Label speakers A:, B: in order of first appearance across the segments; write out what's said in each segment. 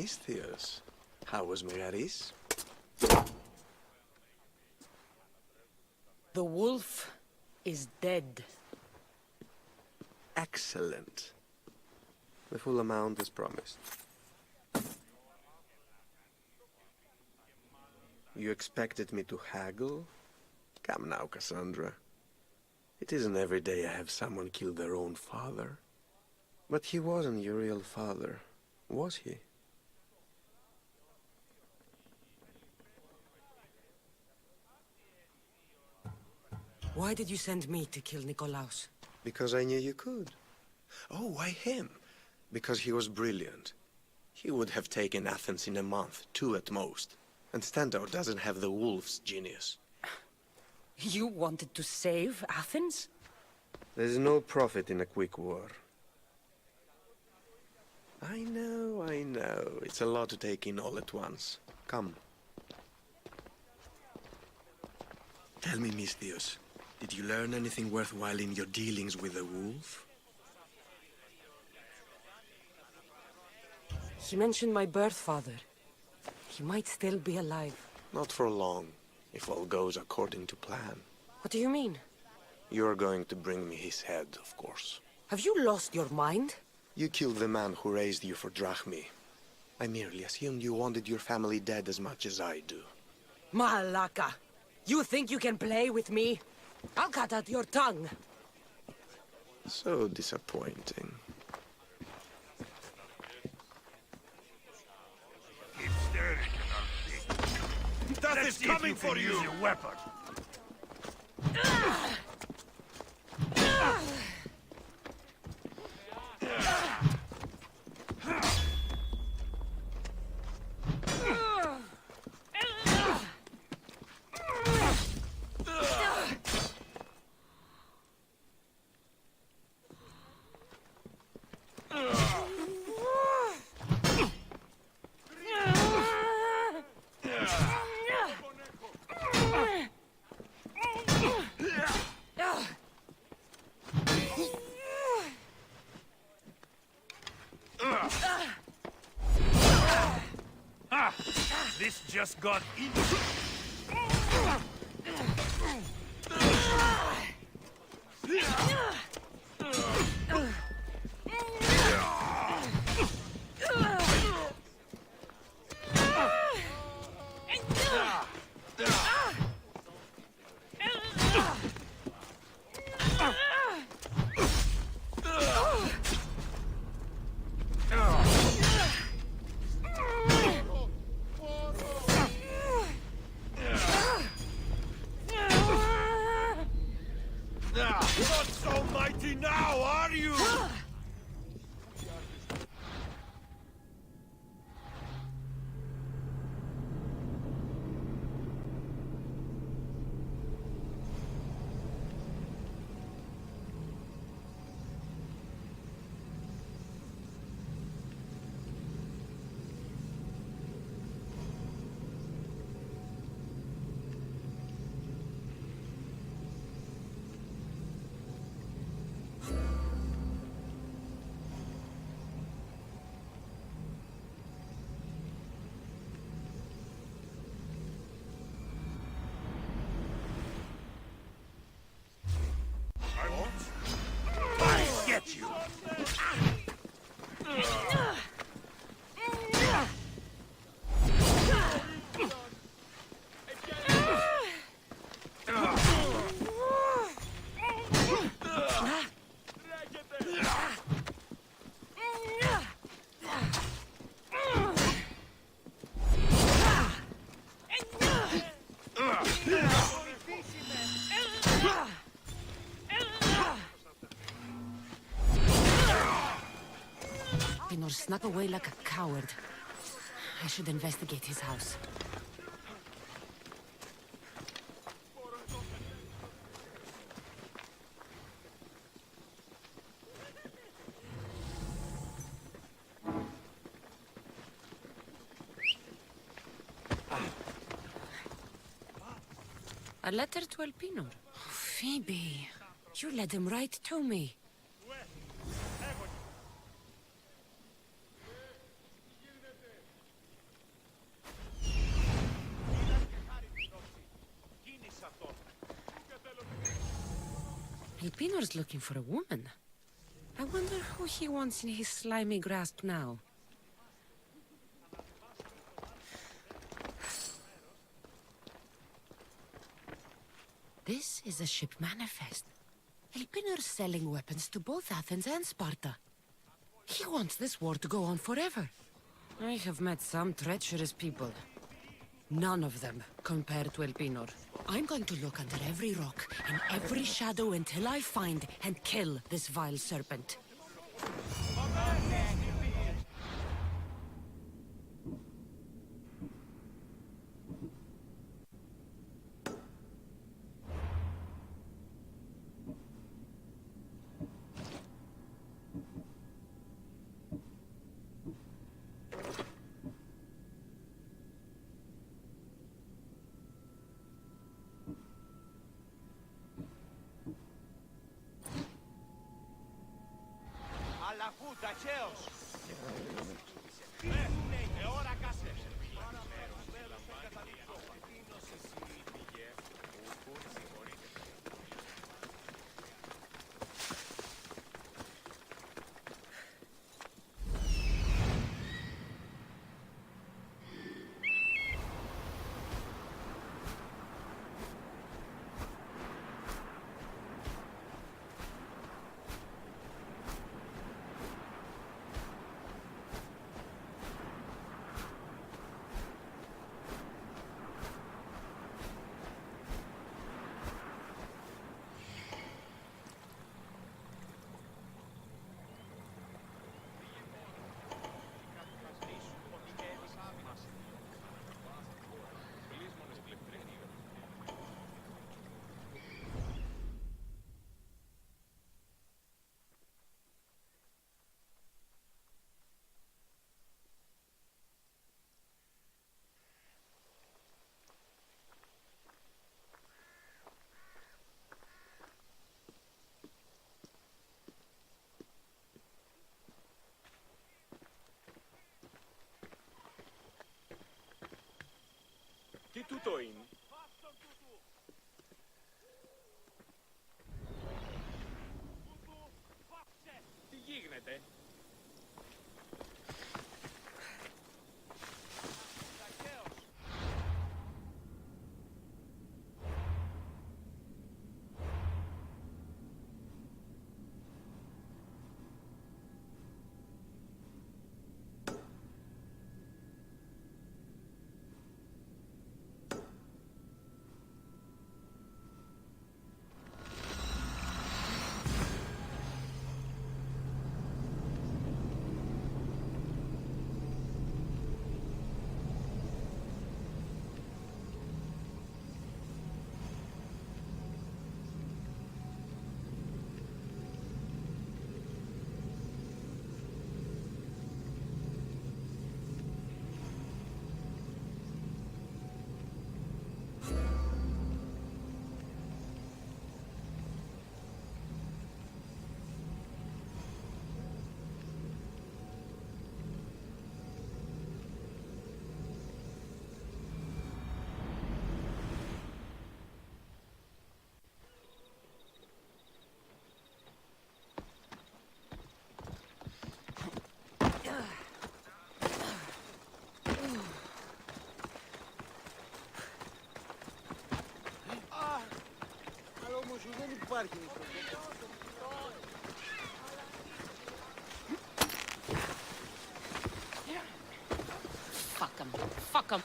A: Misthios. How was Megaris?
B: The wolf is dead.
A: Excellent. The full amount is promised. You expected me to haggle? Come now, Cassandra. It isn't every day I have someone kill their own father. But he wasn't your real father, was he?
B: Why did you send me to kill Nikolaos?
A: Because I knew you could. Oh, why him? Because he was brilliant. He would have taken Athens in a month, 2 at most. And Stentor doesn't have the wolf's genius.
B: You wanted to save Athens?
A: There's no profit in a quick war. I know. It's a lot to take in all at once. Come. Tell me, Misthios, did you learn anything worthwhile in your dealings with the wolf?
B: He mentioned my birth father. He might still be alive.
A: Not for long, if all goes according to plan.
B: What do you mean?
A: You're going to bring me his head, of course.
B: Have you lost your mind?
A: You killed the man who raised you for Drachmi. I merely assumed you wanted your family dead as much as I do.
B: Malaka! You think you can play with me? I'll cut out your tongue.
A: So disappointing.
C: That is coming for you! Use your weapon. This just got easy. Not so mighty now, are you? Get you!
B: Pinor snuck away like a coward. I should investigate his house. A letter to Elpinor. Oh, Phoebe, you led him right to me. Elpinor's looking for a woman. I wonder who he wants in his slimy grasp now. This is a ship manifest. Elpinor's selling weapons to both Athens and Sparta. He wants this war to go on forever. I have met some treacherous people. None of them compared to Elpinor. I'm going to look under every rock and every shadow until I find and kill this vile serpent.
C: Τι τούτο είναι? Τι γίνεται?
D: Δεν υπάρχει.
B: Fuck him. Fuck him.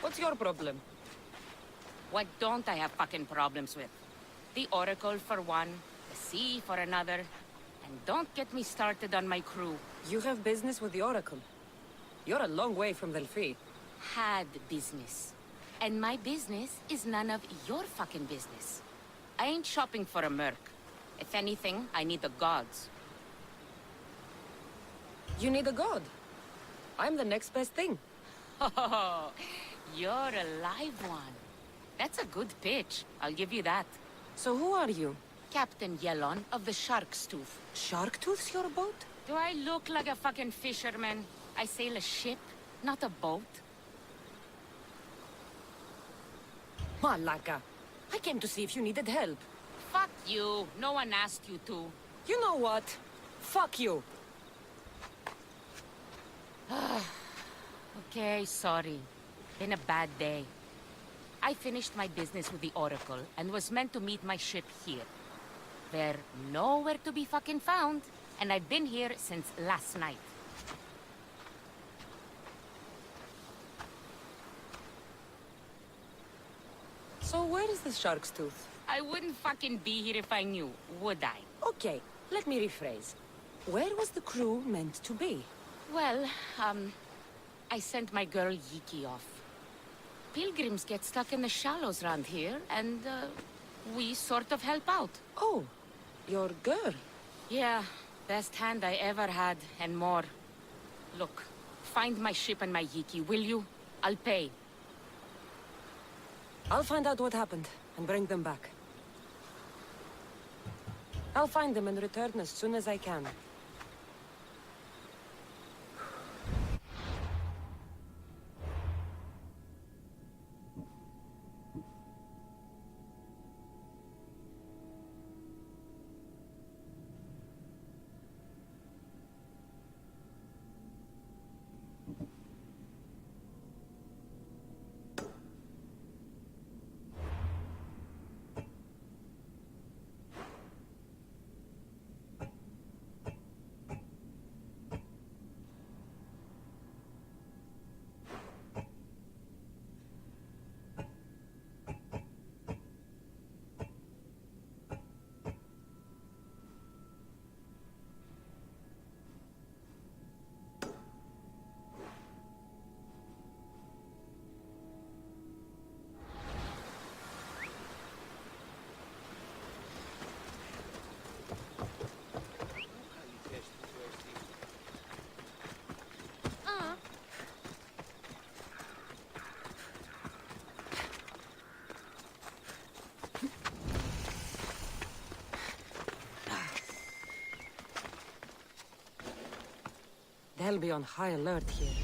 B: What's your problem?
E: What don't I have fucking problems with? The Oracle for one, the sea for another, and don't get me started on my crew.
B: You have business with the Oracle. You're a long way from Delphi.
E: Had business. And my business is none of your fucking business. I ain't shopping for a merc. If anything, I need the gods.
B: You need a god. I'm the next best thing.
E: Oh, you're a live one. That's a good pitch. I'll give you that.
B: So who are you?
E: Captain Yellon of the Shark's Tooth.
B: Sharktooth's your boat?
E: Do I look like a fucking fisherman? I sail a ship, not a boat.
B: Malaka. I came to see if you needed help.
E: Fuck you. No one asked you to.
B: You know what? Fuck you.
E: Okay, sorry. Been a bad day. I finished my business with the Oracle and was meant to meet my ship here. They're nowhere to be fucking found, and I've been here since last night.
B: So where is the Shark's Tooth?
E: I wouldn't fucking be here if I knew, would I?
B: Okay, let me rephrase. Where was the crew meant to be?
E: Well, I sent my girl Yiki off. Pilgrims get stuck in the shallows around here, and, we sort of help out.
B: Oh, your girl.
E: Yeah, best hand I ever had, and more. Look, find my ship and my Yiki, will you? I'll pay.
B: I'll find out what happened and bring them back. I'll find them and return as soon as I can. They'll be on high alert here.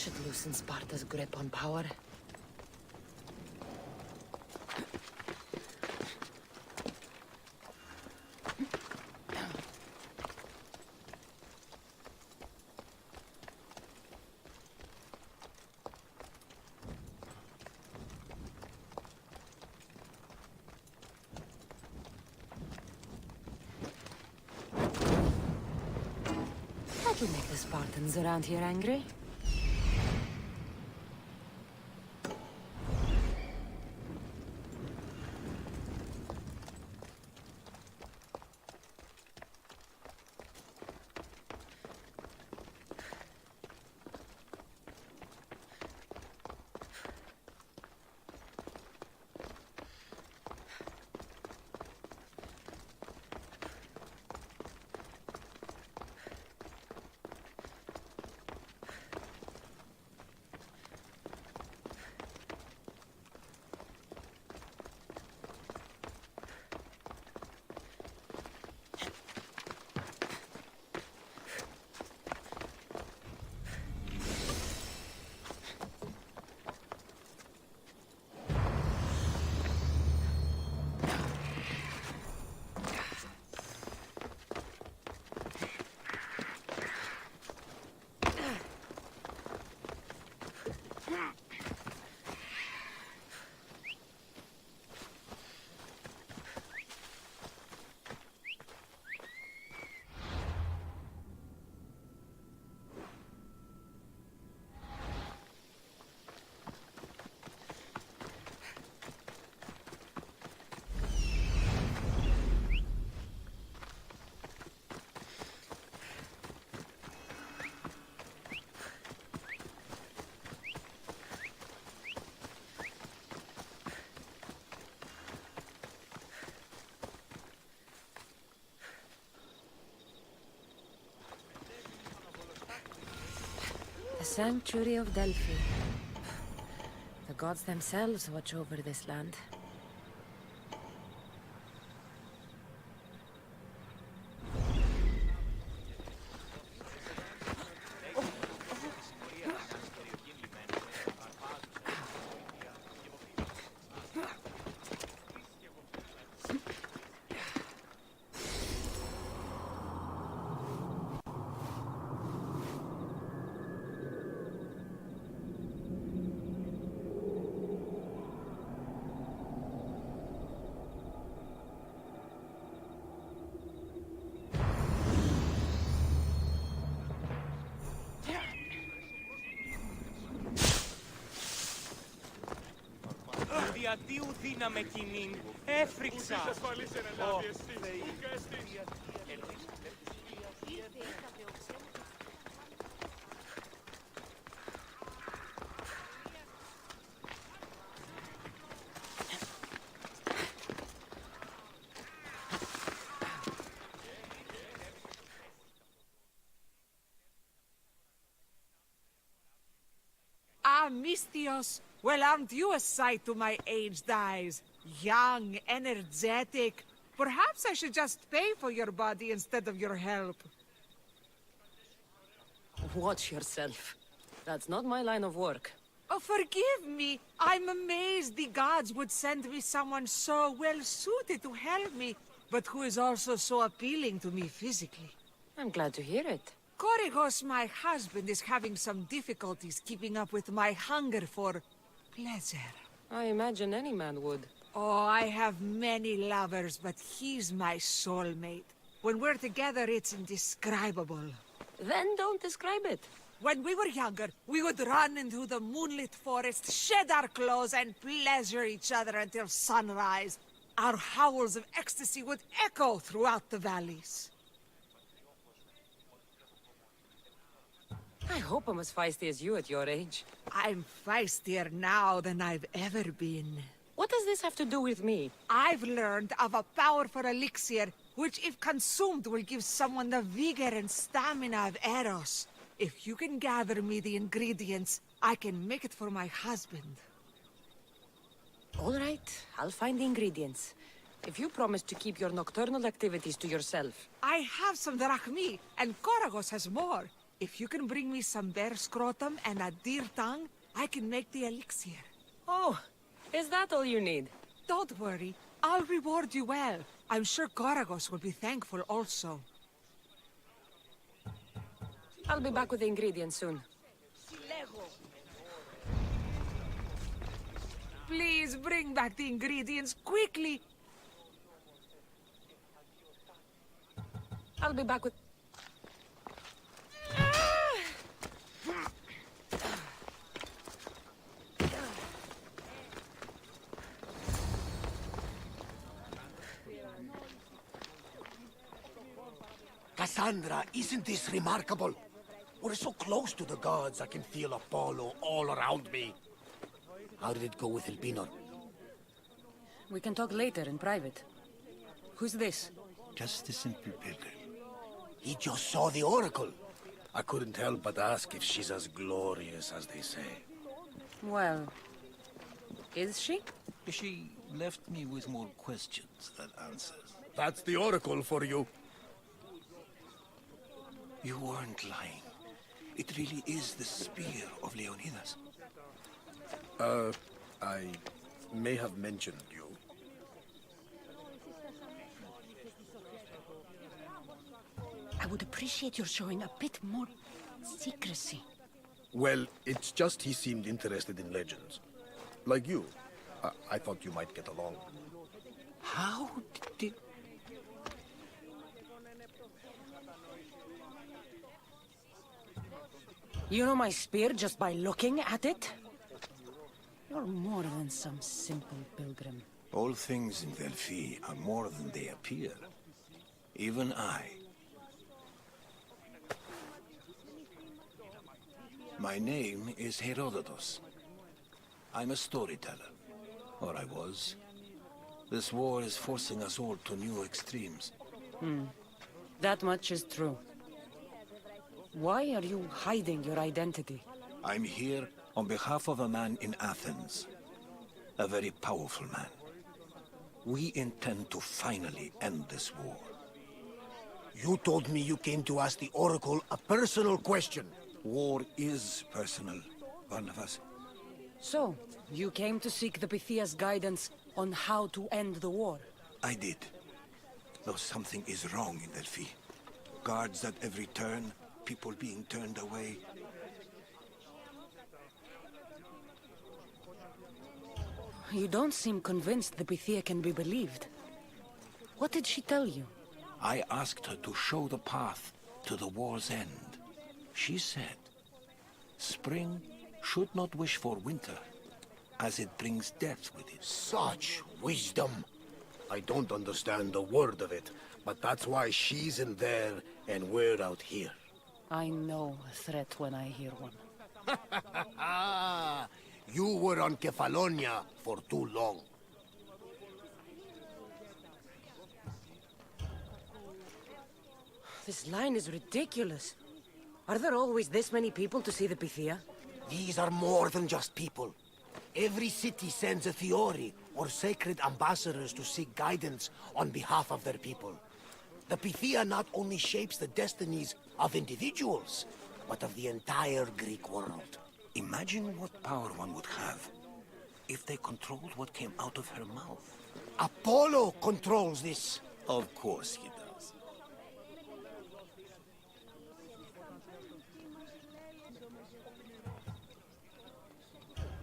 B: should loosen Sparta's grip on power. That'll make the Spartans around here angry. The Sanctuary of Delphi. The gods themselves watch over this land.
F: Διατίου δύναμε κοινήν, έφρυξα.
G: Ah, Mystios! Well, aren't you a sight to my aged eyes? Young, energetic. Perhaps I should just pay for your body instead of your help.
B: Watch yourself. That's not my line of work.
G: Oh, forgive me. I'm amazed the gods would send me someone so well-suited to help me, but who is also so appealing to me physically.
B: I'm glad to hear it.
G: Korygos, my husband, is having some difficulties keeping up with my hunger for pleasure.
B: I imagine any man would.
G: Oh, I have many lovers, but he's my soulmate. When we're together, it's indescribable.
B: Then don't describe it.
G: When we were younger, we would run into the moonlit forest, shed our clothes, and pleasure each other until sunrise. Our howls of ecstasy would echo throughout the valleys.
B: I hope I'm as feisty as you at your age.
G: I'm feistier now than I've ever been.
B: What does this have to do with me?
G: I've learned of a powerful elixir, which if consumed will give someone the vigor and stamina of Eros. If you can gather me the ingredients, I can make it for my husband.
B: All right, I'll find the ingredients. If you promise to keep your nocturnal activities to yourself.
G: I have some drachmi, and Korygos has more. If you can bring me some bear scrotum and a deer tongue, I can make the elixir.
H: Oh, is that all you need?
G: Don't worry. I'll reward you well. I'm sure Goragos will be thankful also.
H: I'll be back with the ingredients soon.
G: Please bring back the ingredients quickly.
H: I'll be back with...
I: Cassandra, isn't this remarkable? We're so close to the gods, I can feel Apollo all around me. How did it go with Elpinor?
H: We can talk later in private. Who's this?
I: Just a simple pilgrim. He just saw the oracle. I couldn't help but ask if she's as glorious as they say.
H: Well, is she?
J: She left me with more questions than answers.
I: That's the oracle for you.
J: You weren't lying. It really is the spear of Leonidas.
I: I may have mentioned you.
B: I would appreciate your showing a bit more secrecy.
I: Well, it's just he seemed interested in legends. Like you. I thought you might get along.
J: How did...
H: You know my spear just by looking at it? You're more than some simple pilgrim.
J: All things in Delphi are more than they appear. Even I. My name is Herodotus. I'm a storyteller. Or I was. This war is forcing us all to new extremes.
H: That much is true. Why are you hiding your identity?
J: I'm here on behalf of a man in Athens. A very powerful man. We intend to finally end this war.
I: You told me you came to ask the oracle a personal question.
J: War is personal, Barnabas.
H: So, you came to seek the Pythia's guidance on how to end the war?
J: I did. Though something is wrong in Delphi. Guards at every turn, people being turned away.
H: You don't seem convinced the Pythia can be believed. What did she tell you?
J: I asked her to show the path to the war's end. She said, spring should not wish for winter, as it brings death with it.
I: Such wisdom. I don't understand a word of it, but that's why she's in there and we're out here.
H: I know a threat when I hear one.
I: You were on Kefalonia for too long.
H: This line is ridiculous. Are there always this many people to see the Pythia?
I: These are more than just people. Every city sends a Theori or sacred ambassadors to seek guidance on behalf of their people. The Pythia not only shapes the destinies of individuals, but of the entire Greek world.
J: Imagine what power one would have if they controlled what came out of her mouth.
I: Apollo controls this.
J: Of course he does.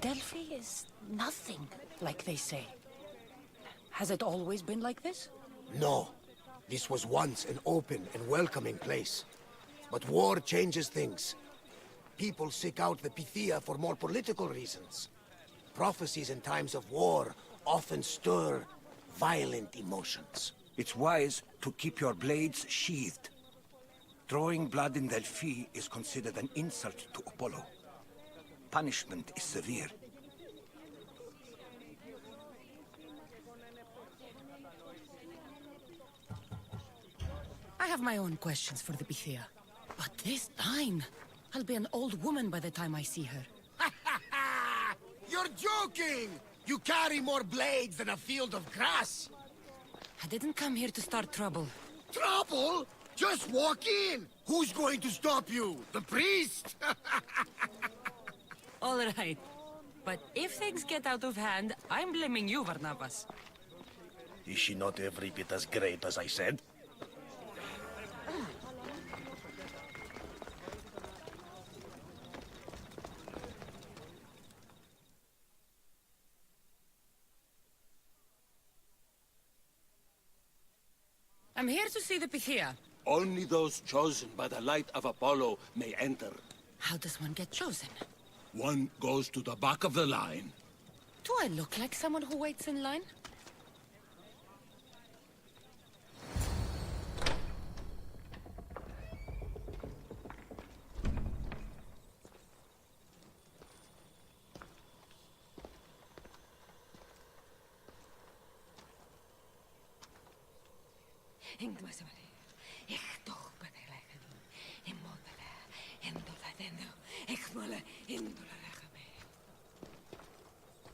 H: Delphi is nothing, like they say. Has it always been like this?
I: No. This was once an open and welcoming place. But war changes things. People seek out the Pythia for more political reasons. Prophecies in times of war often stir violent emotions.
J: It's wise to keep your blades sheathed. Drawing blood in Delphi is considered an insult to Apollo. Punishment is severe.
B: I have my own questions for the Pythia. But this time, I'll be an old woman by the time I see her.
I: You're joking! You carry more blades than a field of grass!
B: I didn't come here to start trouble.
I: Trouble? Just walk in! Who's going to stop you? The priest?
B: All right. But if things get out of hand, I'm blaming you, Barnabas.
C: Is she not every bit as great as I said?
B: I'm here to see the Pythia.
C: Only those chosen by the light of Apollo may enter.
B: How does one get chosen?
C: One goes to the back of the line.
B: Do I look like someone who waits in line?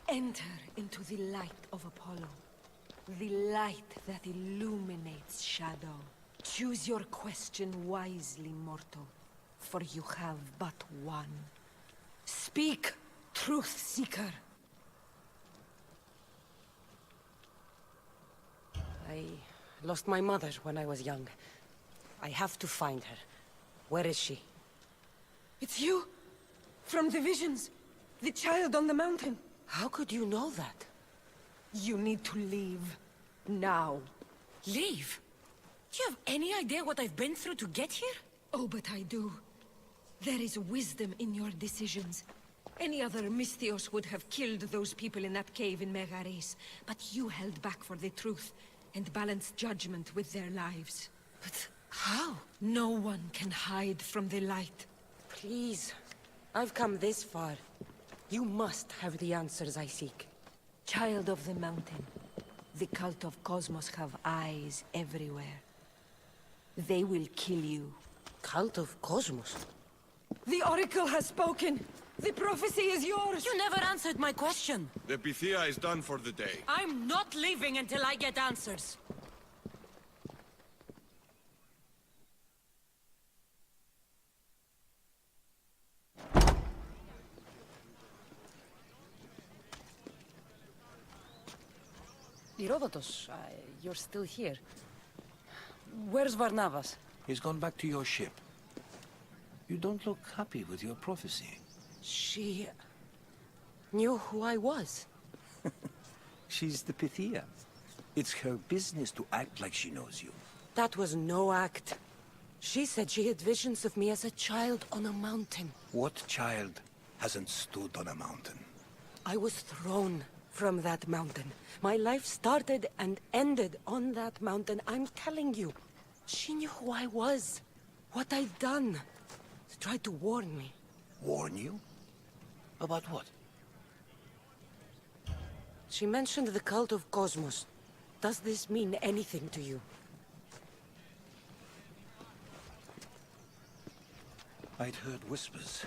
K: Enter into the light of Apollo. The light that illuminates shadow. Choose your question wisely, mortal, for you have but one. Speak, truth seeker.
H: I lost my mother when I was young. I have to find her. Where is she?
K: It's you! From the visions! The child on the mountain!
H: How could you know that?
K: You need to leave. Now.
B: Leave? Do you have any idea what I've been through to get here?
K: Oh, but I do. There is wisdom in your decisions. Any other Misthios would have killed those people in that cave in Megaris, but you held back for the truth, and balanced judgment with their lives.
B: But how?
K: No one can hide from the light.
H: Please. I've come this far. You must have the answers I seek.
K: Child of the mountain, the cult of Cosmos have eyes everywhere. They will kill you.
H: Cult of Cosmos?
K: The Oracle has spoken! The prophecy is yours!
B: You never answered my question!
C: The Pythia is done for the day.
B: I'm not leaving until I get answers!
H: Herodotus, you're still here. Where's Barnabas?
J: He's gone back to your ship. You don't look happy with your prophecy.
H: She knew who I was.
J: She's the Pythia. It's her business to act like she knows you.
H: That was no act. She said she had visions of me as a child on a mountain.
J: What child hasn't stood on a mountain?
H: I was thrown from that mountain. My life started and ended on that mountain. I'm telling you. She knew who I was. What I'd done. She tried to warn me.
J: Warn you? About what?
H: She mentioned the cult of Cosmos. Does this mean anything to you?
J: I'd heard whispers.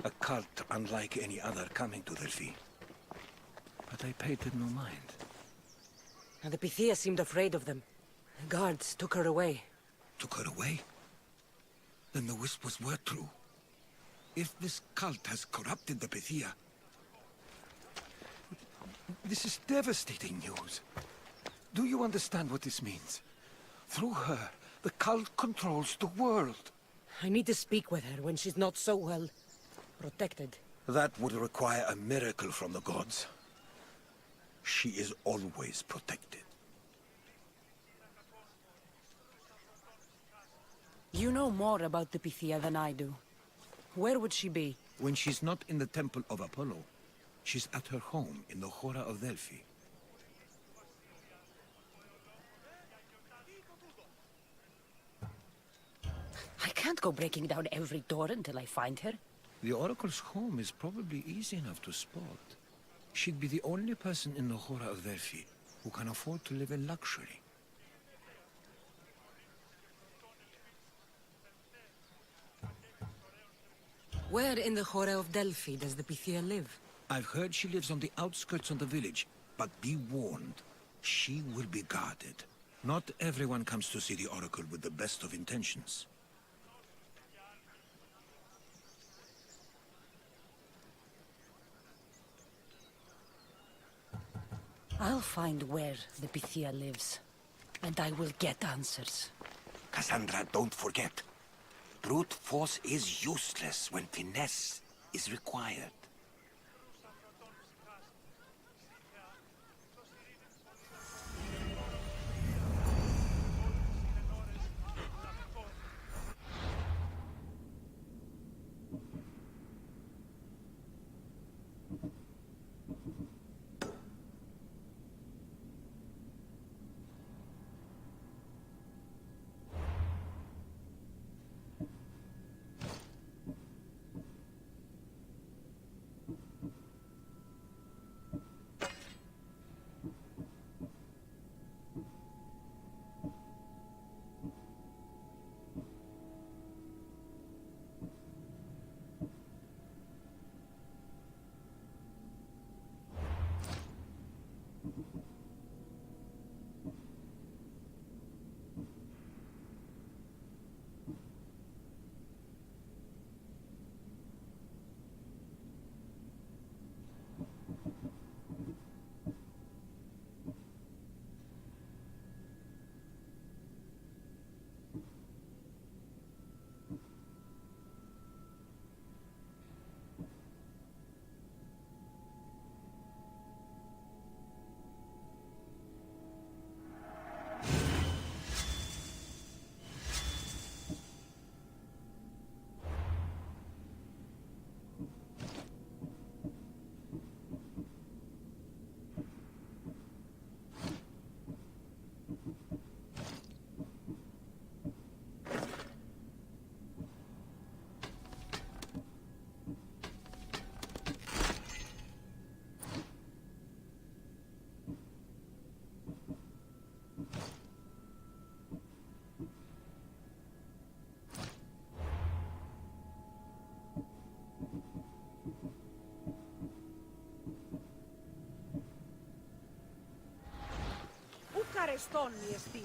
J: A cult unlike any other coming to Delphi. But I paid them no mind.
H: And the Pythia seemed afraid of them. The guards took her away.
J: Took her away? Then the whispers were true. If this cult has corrupted the Pythia... This is devastating news. Do you understand what this means? Through her, the cult controls the world.
H: I need to speak with her when she's not so well protected.
J: That would require a miracle from the gods. She is always protected.
H: You know more about the Pythia than I do. Where would she be?
J: When she's not in the temple of Apollo, she's at her home in the Hora of Delphi.
H: I can't go breaking down every door until I find her.
J: The Oracle's home is probably easy enough to spot. She'd be the only person in the Hora of Delphi who can afford to live in luxury.
H: Where in the Hora of Delphi does the Pythia live?
J: I've heard she lives on the outskirts of the village, but be warned, she will be guarded. Not everyone comes to see the Oracle with the best of intentions.
H: I'll find where the Pythia lives, and I will get answers.
J: Cassandra, don't forget. Brute force is useless when finesse is required.
G: Καρεστώνει εστί.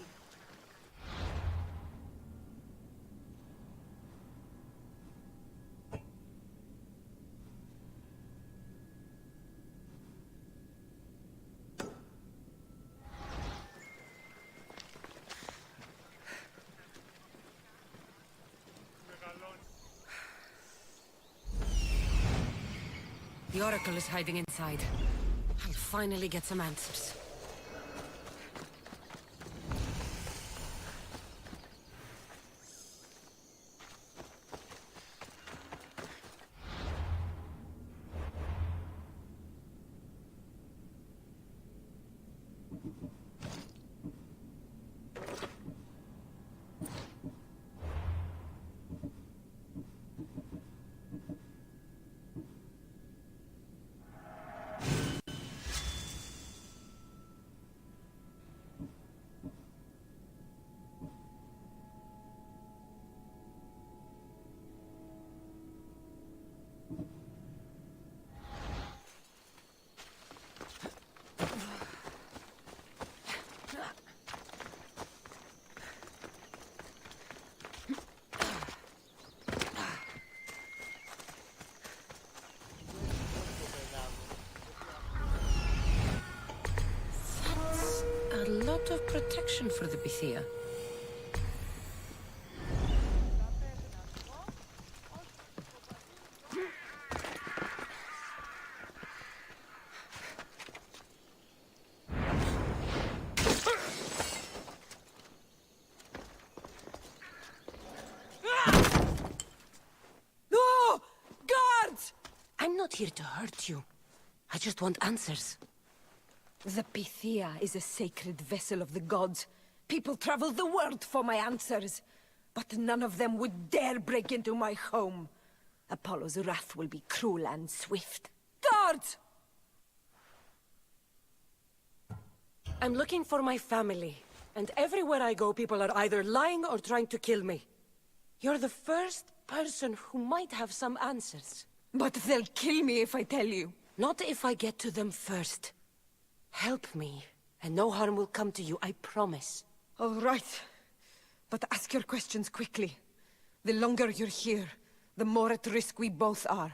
B: The Oracle is hiding inside. I'll finally get some answers. A lot of protection for the Pythia.
H: No! Guards! I'm not here to hurt you. I just want answers.
K: The Pythia is a sacred vessel of the gods. People travel the world for my answers. But none of them would dare break into my home. Apollo's wrath will be cruel and swift. Guards!
H: I'm looking for my family. And everywhere I go, people are either lying or trying to kill me. You're the first person who might have some answers.
K: But they'll kill me if I tell you.
H: Not if I get to them first. Help me, and no harm will come to you, I promise. All right. But ask your questions quickly. The longer you're here, the more at risk we both are.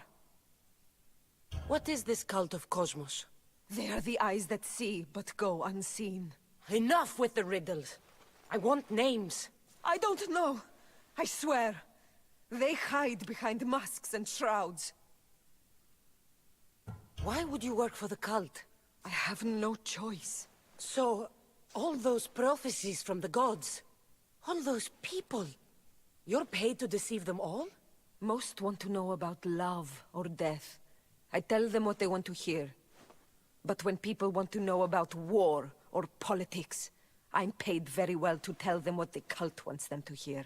B: What is this cult of Cosmos?
H: They are the eyes that see, but go unseen.
B: Enough with the riddles. I want names.
H: I don't know. I swear. They hide behind masks and shrouds.
B: Why would you work for the cult?
H: I have no choice.
B: So, all those prophecies from the gods, all those people, you're paid to deceive them all?
H: Most want to know about love or death. I tell them what they want to hear. But when people want to know about war or politics, I'm paid very well to tell them what the cult wants them to hear.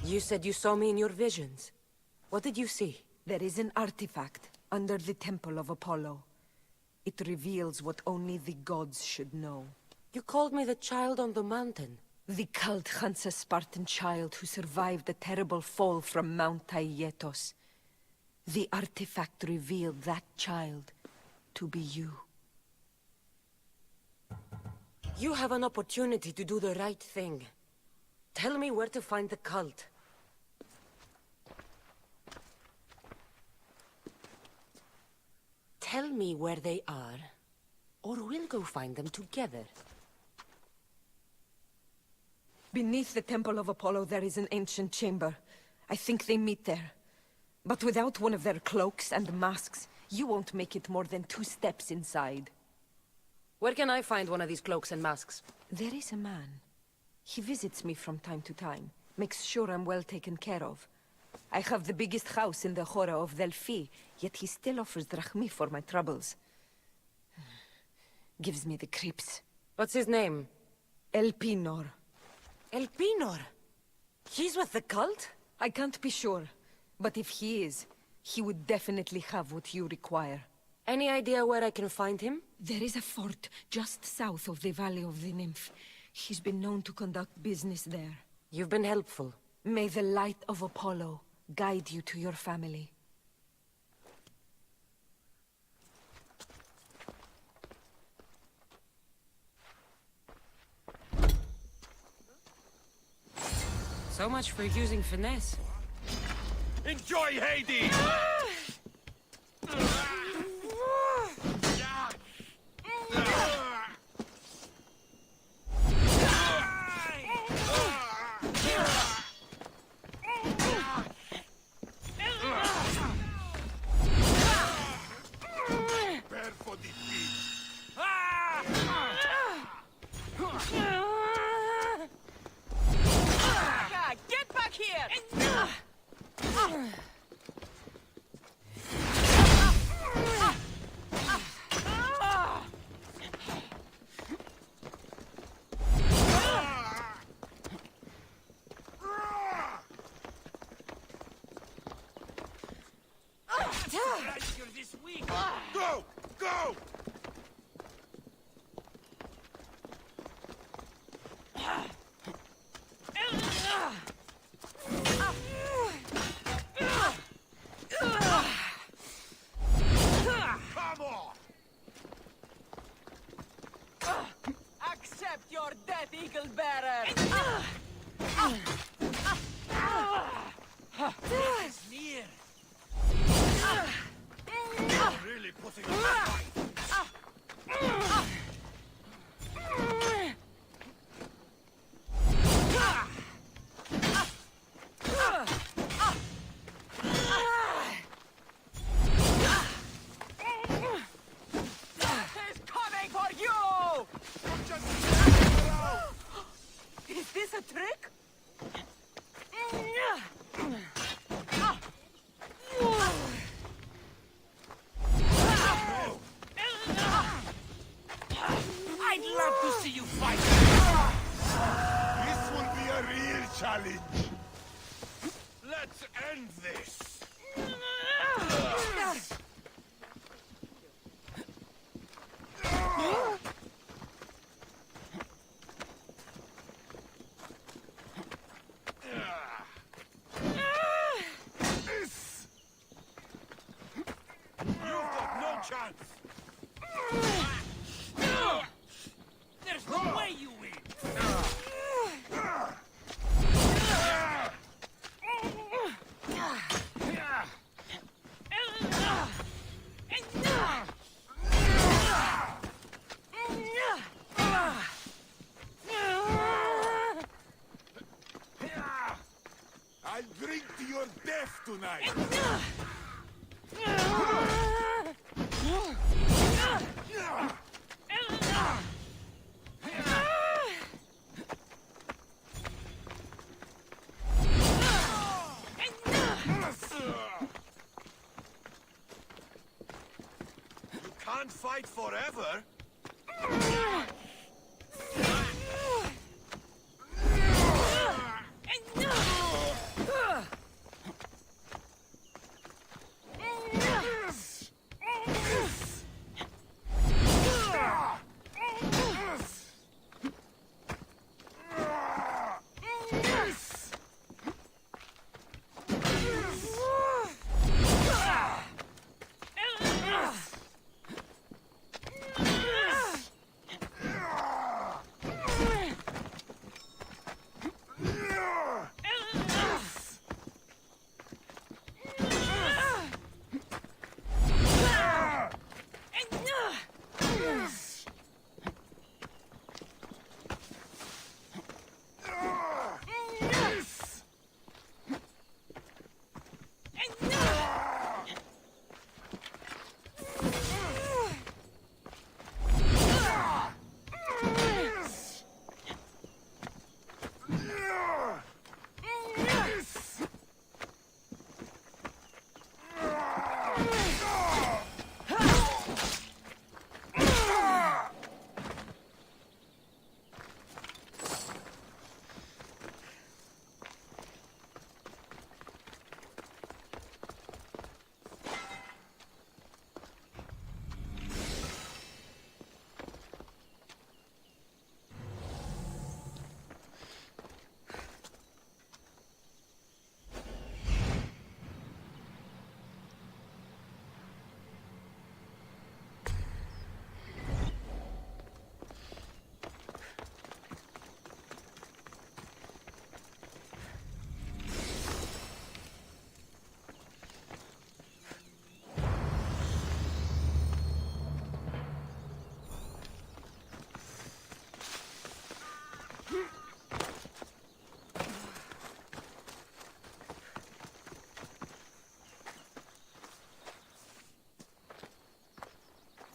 B: You said you saw me in your visions. What did you see?
H: There is an artifact under the Temple of Apollo. It reveals what only the gods should know.
B: You called me the child on the mountain.
H: The cult hunts a Spartan child who survived a terrible fall from Mount Taygetos. The artifact revealed that child to be you.
B: You have an opportunity to do the right thing. Tell me where to find the cult. Tell me where they are, or we'll go find them together.
H: Beneath the Temple of Apollo there is an ancient chamber. I think they meet there. But without one of their cloaks and masks, you won't make it more than 2 steps inside.
B: Where can I find one of these cloaks and masks?
H: There is a man. He visits me from time to time, makes sure I'm well taken care of. I have the biggest house in the Hora of Delphi, yet he still offers drachmi for my troubles. Gives me the creeps.
B: What's his name?
H: Elpinor.
B: Elpinor? He's with the cult?
H: I can't be sure, but if he is, he would definitely have what you require.
B: Any idea where I can find him?
H: There is a fort just south of the Valley of the Nymph. He's been known to conduct business there.
B: You've been helpful.
H: May the light of Apollo guide you to your family.
B: So much for using finesse.
C: Enjoy Hades! Prepare for defeat.
K: Get back here!
F: This week.
C: Go! Go! Come on!
K: Accept your death, Eagle Bearer!
F: It's near.
C: Really putting up a fight.
K: He's coming for you! Is this a trick?
F: I'd love to see you fight.
C: This will be a real challenge. Let's end this. This. You've got no chance.
F: They're
C: right. You can't fight forever.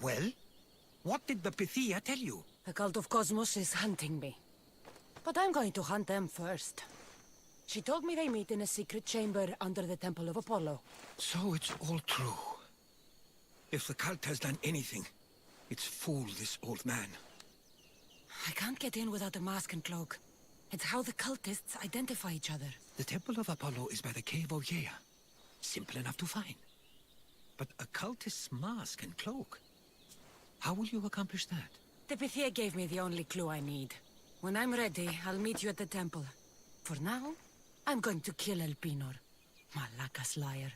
J: Well, what did the Pythia tell you?
H: The cult of Cosmos is hunting me. But I'm going to hunt them first. She told me they meet in a secret chamber under the Temple of Apollo.
J: So it's all true. If the cult has done anything, it's fooled this old man.
H: I can't get in without a mask and cloak. It's how the cultists identify each other.
J: The Temple of Apollo is by the Cave of Yea. Simple enough to find. But a cultist's mask and cloak? How will you accomplish that?
H: The Pythia gave me the only clue I need. When I'm ready, I'll meet you at the temple. For now, I'm going to kill Elpinor. Malaka's liar.